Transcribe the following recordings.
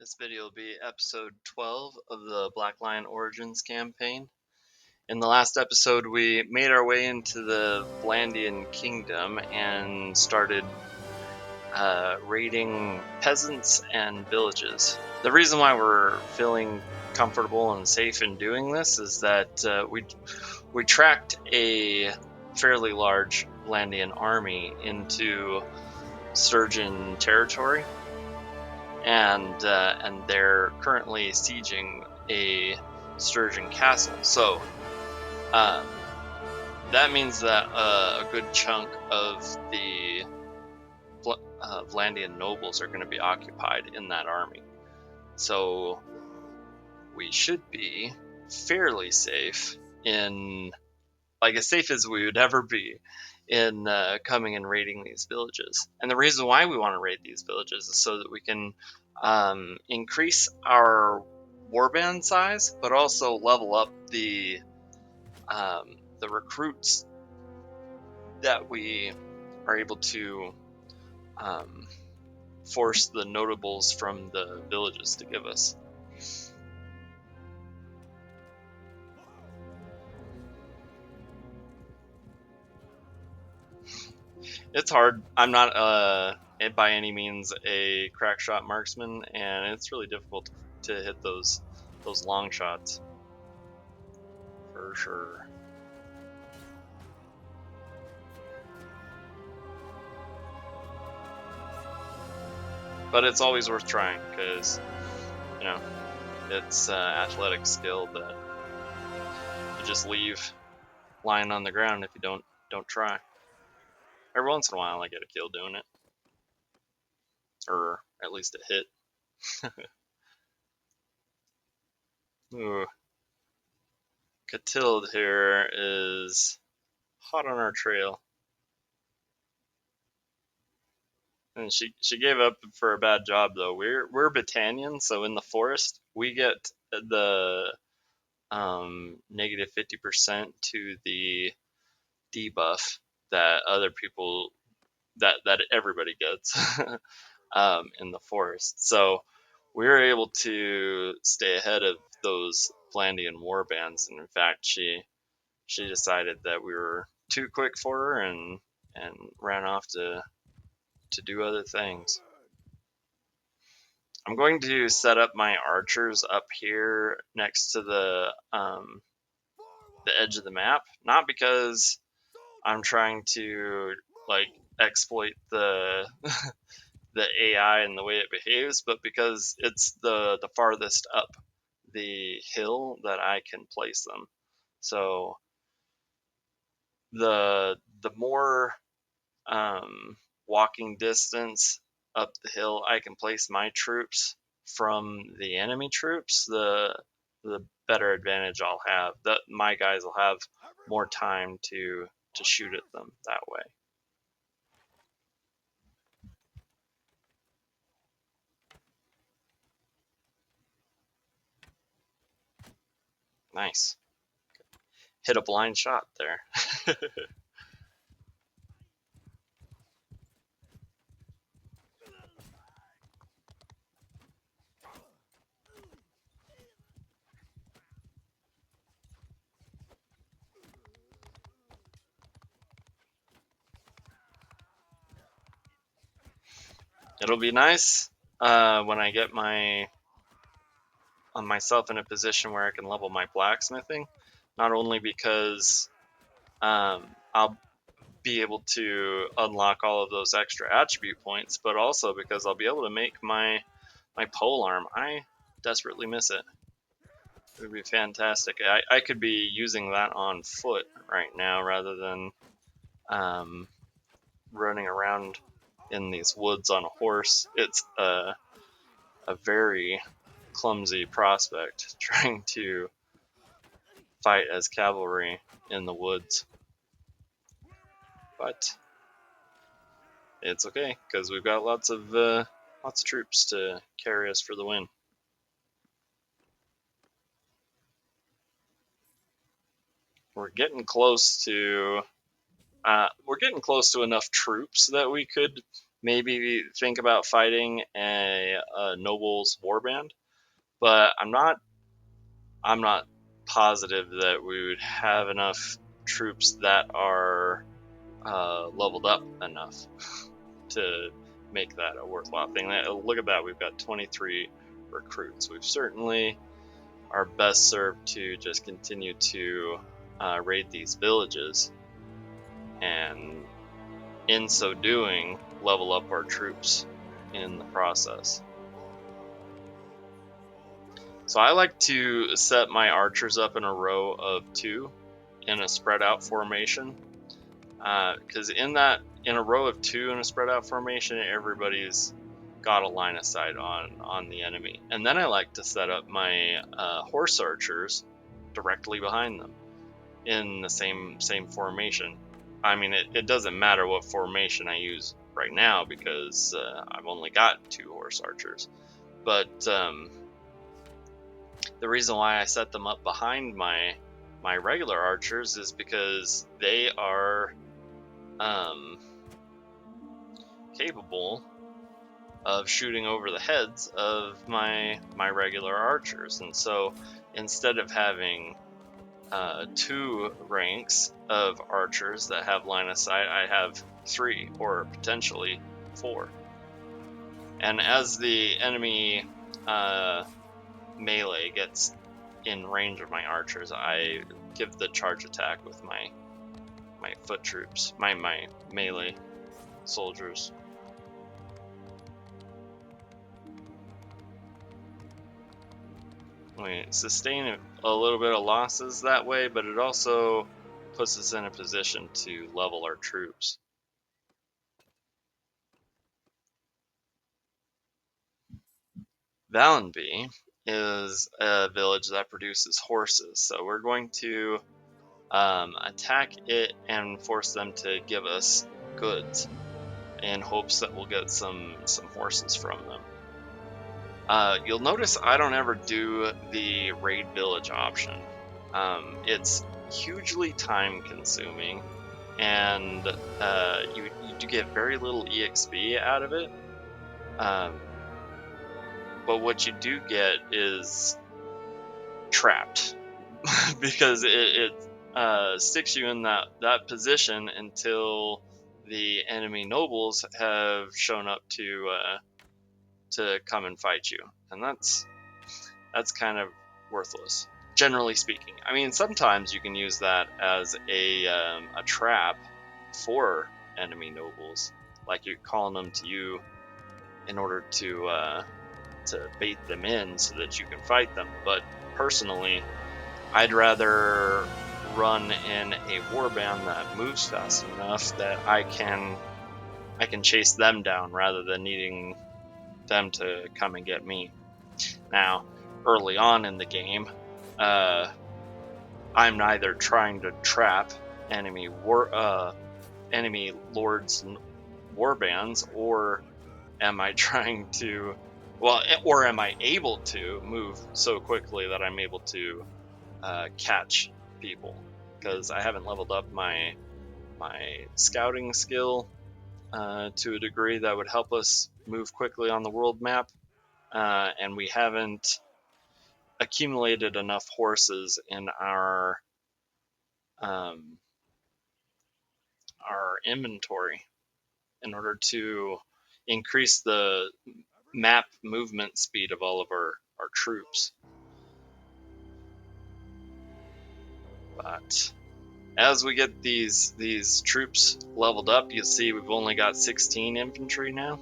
This video will be episode 12 of the Black Lion Origins campaign. In the last episode, we made our way into the Vlandian kingdom and started raiding peasants and villages. The reason why we're feeling comfortable and safe in doing this is that we tracked a fairly large Vlandian army into Sturgeon territory, and they're currently sieging a Sturgeon castle. So that means that a good chunk of the Vlandian nobles are going to be occupied in that army. So we should be fairly safe, in like as safe as we would ever be, in coming and raiding these villages. And the reason why we want to raid these villages is so that we can increase our warband size, but also level up the recruits that we are able to force the notables from the villages to give us. It's hard. I'm not by any means a crack shot marksman, and it's really difficult to hit those long shots, for sure. But it's always worth trying, because it's athletic skill that you just leave lying on the ground if you don't try. Every once in a while I get a kill doing it, or at least a hit. Ooh. Catild here is hot on our trail. And she gave up for a bad job, though. We're Battanian, so in the forest we get the negative 50% to the debuff that other people that everybody gets in the forest. So we were able to stay ahead of those Vlandian warbands, and in fact she decided that we were too quick for her and ran off to do other things. I'm going to set up my archers up here next to the edge of the map, not because I'm trying to like exploit the the AI and the way it behaves, but because it's the farthest up the hill that I can place them. So the more walking distance up the hill I can place my troops from the enemy troops, the better advantage I'll have. That my guys will have more time to shoot at them that way. Nice. Hit a blind shot there. It'll be nice when I get myself in a position where I can level my blacksmithing, not only because I'll be able to unlock all of those extra attribute points, but also because I'll be able to make my polearm. I desperately miss it. It would be fantastic. I could be using that on foot right now rather than running around in these woods on a horse. It's a very clumsy prospect trying to fight as cavalry in the woods. But it's okay, because we've got lots of troops to carry us for the win. We're getting close to enough troops that we could maybe think about fighting a nobles warband, but I'm not positive that we would have enough troops that are leveled up enough to make that a worthwhile thing. Look at that, we've got 23 recruits. We've certainly are best served to just continue to raid these villages, and in so doing, level up our troops in the process. So I like to set my archers up in a row of 2 in a spread out formation, because in a row of 2 in a spread out formation, everybody's got a line of sight on the enemy. And then I like to set up my horse archers directly behind them in the same formation. I mean, it doesn't matter what formation I use right now, because I've only got 2 horse archers. But the reason why I set them up behind my regular archers is because they are capable of shooting over the heads of my regular archers. And so instead of having 2 ranks of archers that have line of sight, I have 3 or potentially 4. And as the enemy melee gets in range of my archers, I give the charge attack with my foot troops, my melee soldiers. We sustain a little bit of losses that way, but it also puts us in a position to level our troops. Valenby is a village that produces horses, so we're going to attack it and force them to give us goods in hopes that we'll get some horses from them. You'll notice I don't ever do the raid village option. It's hugely time consuming, and you do get very little EXP out of it. But what you do get is trapped because it sticks you in that position until the enemy nobles have shown up to come and fight you, and that's kind of worthless, generally speaking. I mean, sometimes you can use that as a trap for enemy nobles, like you're calling them to you in order to bait them in so that you can fight them. But personally, I'd rather run in a warband that moves fast enough that I can chase them down rather than needing them to come and get me. Now, early on in the game, I'm neither trying to trap enemy lords' warbands, or am I trying to, or am I able to move so quickly that I'm able to catch people? Because I haven't leveled up my scouting skill to a degree that would help us move quickly on the world map, and we haven't accumulated enough horses in our inventory in order to increase the map movement speed of all of our troops. But as we get these troops leveled up, you'll see we've only got 16 infantry now.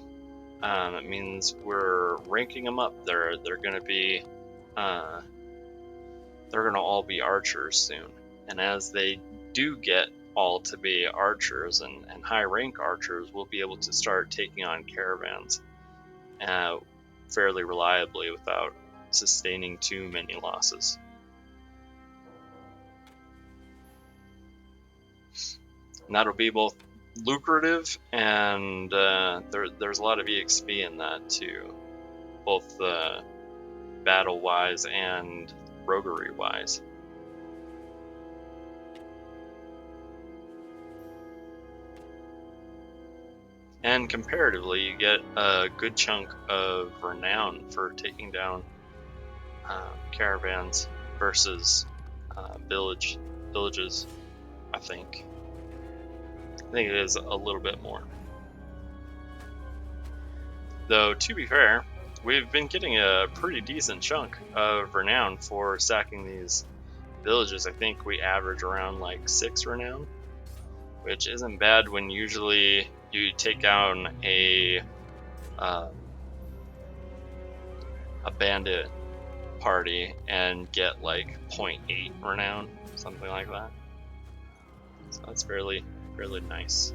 It means we're ranking them up. They're going to be they're going to all be archers soon. And as they do get all to be archers and high rank archers, we'll be able to start taking on caravans fairly reliably without sustaining too many losses. And that'll be both lucrative and there's a lot of EXP in that too, both battle wise and roguery wise. and comparatively, you get a good chunk of renown for taking down caravans versus villages. I think it is a little bit more. Though to be fair, we've been getting a pretty decent chunk of renown for sacking these villages. I think we average around like 6 renown, which isn't bad when usually you take down uh, a bandit party and get like 0.8 renown, something like that. So that's fairly nice.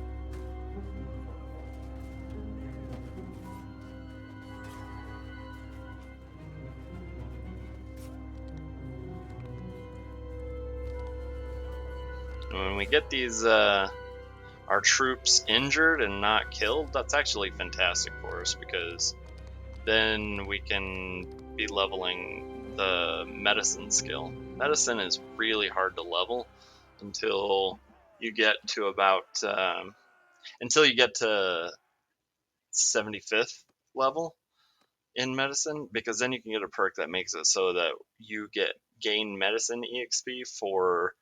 And when we get these our troops injured and not killed, that's actually fantastic for us, because then we can be leveling the medicine skill. Medicine is really hard to level until you get to about until you get to 75th level in medicine, because then you can get a perk that makes it so that you gain medicine exp for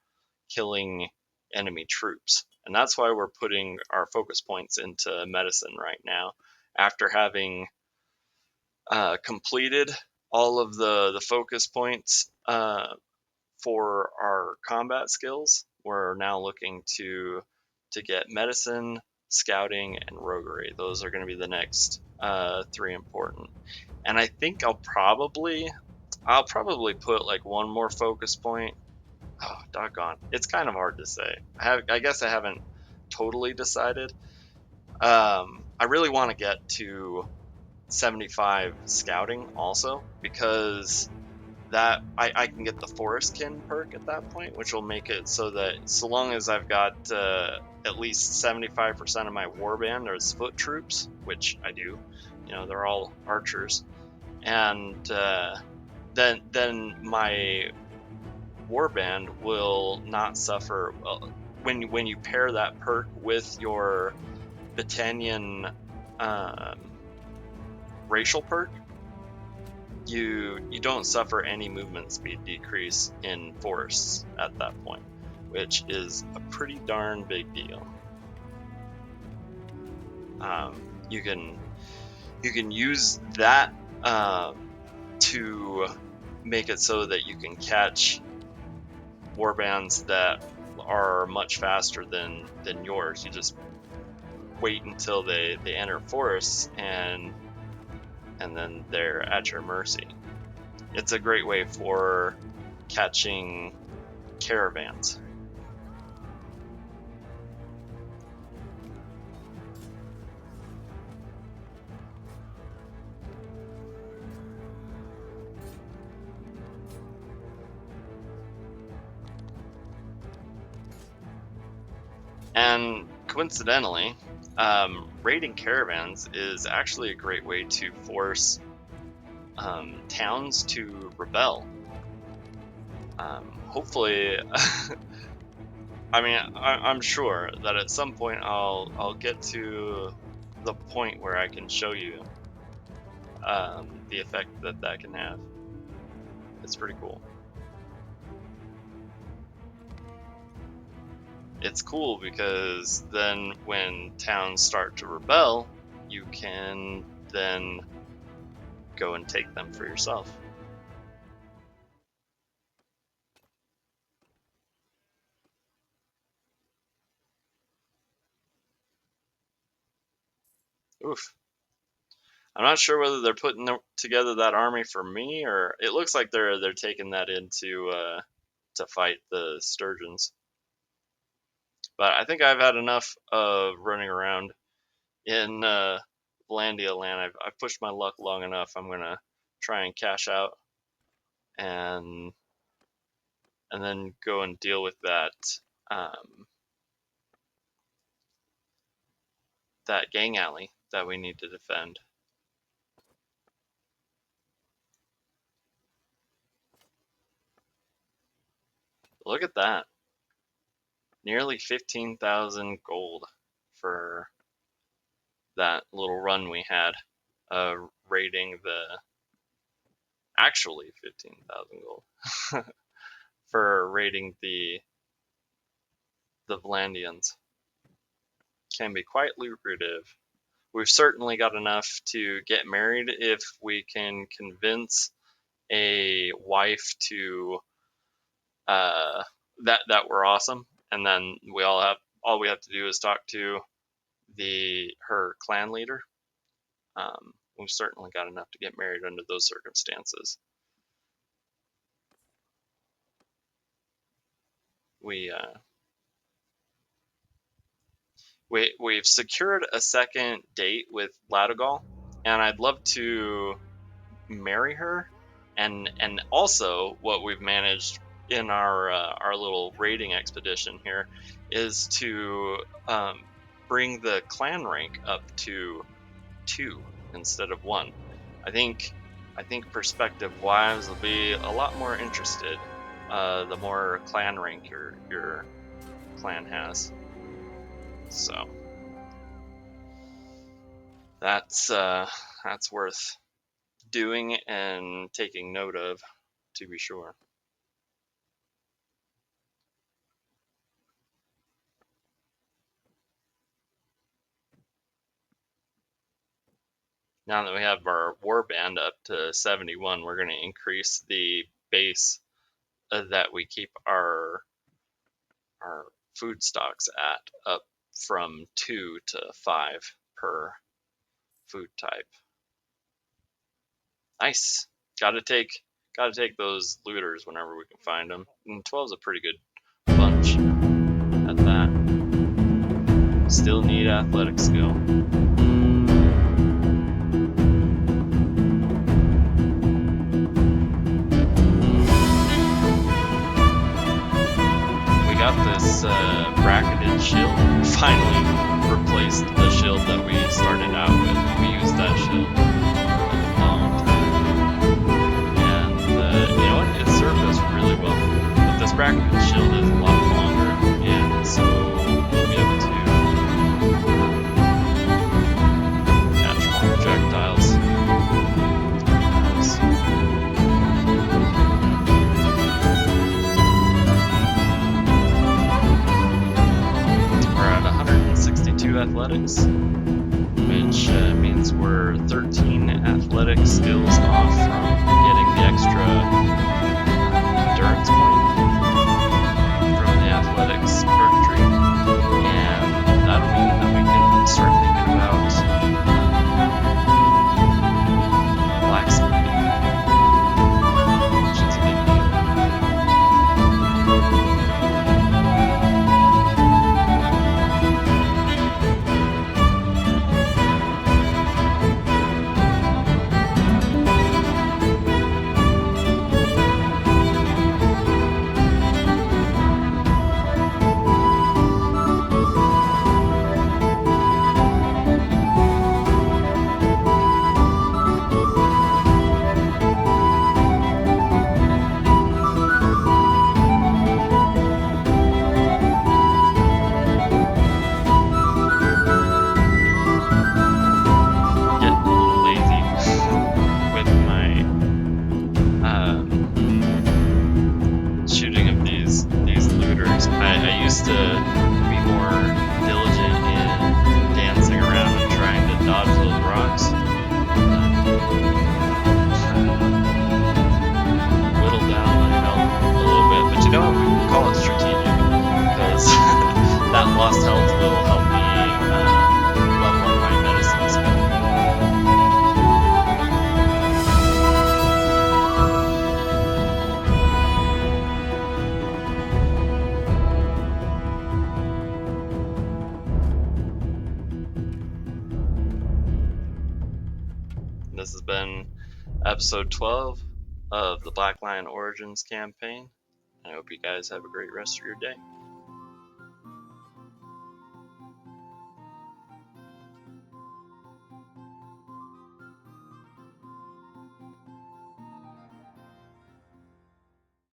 killing enemy troops. And that's why we're putting our focus points into medicine right now, after having completed all of the focus points for our combat skills. We're now looking to get medicine, scouting, and roguery. Those are going to be the next 3 important. And I think I'll probably put like one more focus point. Oh, doggone! It's kind of hard to say. I guess I haven't totally decided. I really want to get to 75 scouting also, because that I can get the forestkin perk at that point, which will make it so that so long as I've got at least 75% of my warband as foot troops, which I do, they're all archers, and then my warband will not suffer. When you pair that perk with your Battanian racial perk, you don't suffer any movement speed decrease in forests at that point, which is a pretty darn big deal. You can use that to make it so that you can catch warbands that are much faster than yours. You just wait until they enter forests, and then they're at your mercy. It's a great way for catching caravans. And coincidentally, raiding caravans is actually a great way to force towns to rebel. Hopefully, I mean, I'm sure that at some point I'll get to the point where I can show you the effect that can have. It's pretty cool. It's cool because then when towns start to rebel, you can then go and take them for yourself. Oof. I'm not sure whether they're putting together that army for me, or it looks like they're taking that into to fight the sturgeons. But I think I've had enough of running around in Vlandia land. I've pushed my luck long enough. I'm gonna try and cash out and then go and deal with um, that gang alley that we need to defend. Look at that. Nearly 15,000 gold for that little run we had, raiding actually 15,000 gold for raiding the Vlandians. Can be quite lucrative. We've certainly got enough to get married if we can convince a wife to that we're awesome, and then all we have to do is talk to her clan leader. We've certainly got enough to get married under those circumstances. We've secured a second date with Ladogal, and I'd love to marry her. And also, what we've managed in our little raiding expedition here is to bring the clan rank up to 2 instead of 1. I think prospective wives will be a lot more interested the more clan rank your clan has. So that's worth doing and taking note of, to be sure. Now that we have our warband up to 71, we're going to increase the base that we keep our food stocks at up from 2 to 5 per food type. Nice. Gotta take those looters whenever we can find them. And 12's a pretty good bunch at that. Still need athletic skill. We got this bracketed shield. Finally replaced the shield that we started out with. We used that shield a long time. And you know what? It served us really well. But this bracketed shield is a lot longer, and so we'll be able to catch more projectiles. We're at 162 athletics, which means we're 13 athletic skills off from getting the extra endurance point from the athletics perk tree, and that'll mean that we can start thinking about blacksmithing, which is a big deal. Lost health will help me level up my medicine skill. This has been episode 12 of the Black Lion Origins campaign. I hope you guys have a great rest of your day.